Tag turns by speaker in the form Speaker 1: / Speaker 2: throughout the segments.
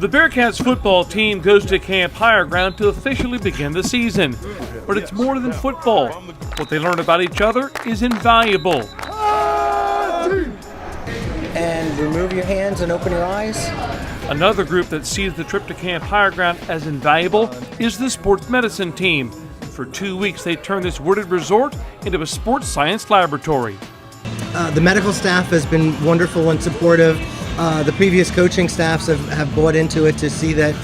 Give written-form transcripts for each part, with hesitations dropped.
Speaker 1: The Bearcats football team goes to Camp Higher Ground to officially begin the season. But it's more than football. What they learn about each other is invaluable.
Speaker 2: And remove your hands and open your eyes.
Speaker 1: Another group that sees the trip to Camp Higher Ground as invaluable is the sports medicine team. For 2 weeks, they turn this wooded resort into a sports science laboratory.
Speaker 2: The medical staff has been wonderful and supportive. The previous coaching staffs have bought into it to see that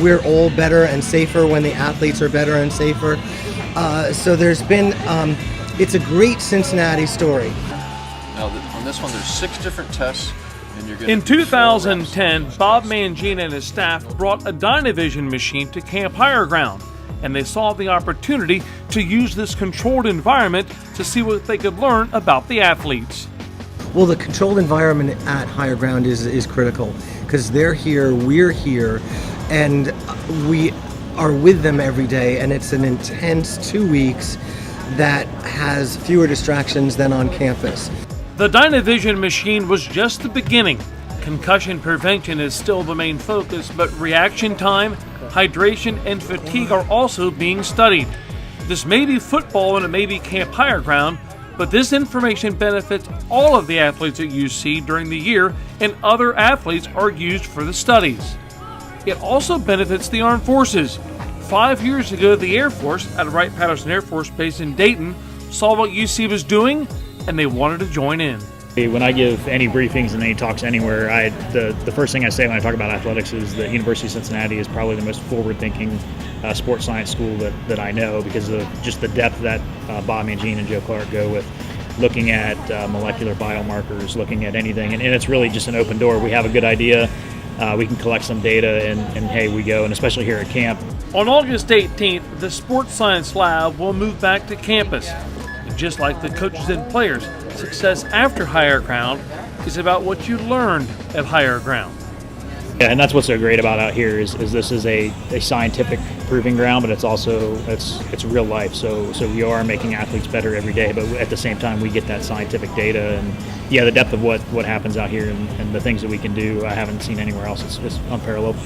Speaker 2: we're all better and safer when the athletes are better and safer. So there's been, it's a great Cincinnati story.
Speaker 3: Now, on this one, there's 6 different tests. And you're
Speaker 1: In 2010, Bob Mangina and his staff brought a Dynavision machine to Camp Higher Ground, and they saw the opportunity to use this controlled environment to see what they could learn about the athletes.
Speaker 2: Well, the controlled environment at Higher Ground is critical because they're here, we're here, and we are with them every day, and it's an intense 2 weeks that has fewer distractions than on campus.
Speaker 1: The Dynavision machine was just the beginning. Concussion prevention is still the main focus, but reaction time, hydration, and fatigue are also being studied. This may be football and it may be Camp Higher Ground, but this information benefits all of the athletes at UC during the year, and other athletes are used for the studies. It also benefits the armed forces. 5 years ago, the Air Force at Wright-Patterson Air Force Base in Dayton saw what UC was doing, and they wanted to join in.
Speaker 4: When I give any briefings and any talks anywhere, the first thing I say when I talk about athletics is that University of Cincinnati is probably the most forward-thinking sports science school that I know, because of just the depth that Bob Mangine and Joe Clark go with, looking at molecular biomarkers, looking at anything, and it's really just an open door. We have a good idea, we can collect some data, and hey, we go, and especially here at camp.
Speaker 1: On August 18th, the Sports Science Lab will move back to campus. Just like the coaches and players, success after Higher Ground is about what you learned at Higher Ground.
Speaker 4: Yeah, and that's what's so great about out here is this is a scientific proving ground, but it's also it's real life. So we are making athletes better every day, but at the same time we get that scientific data, and yeah, the depth of what happens out here and the things that we can do, I haven't seen anywhere else. It's unparalleled.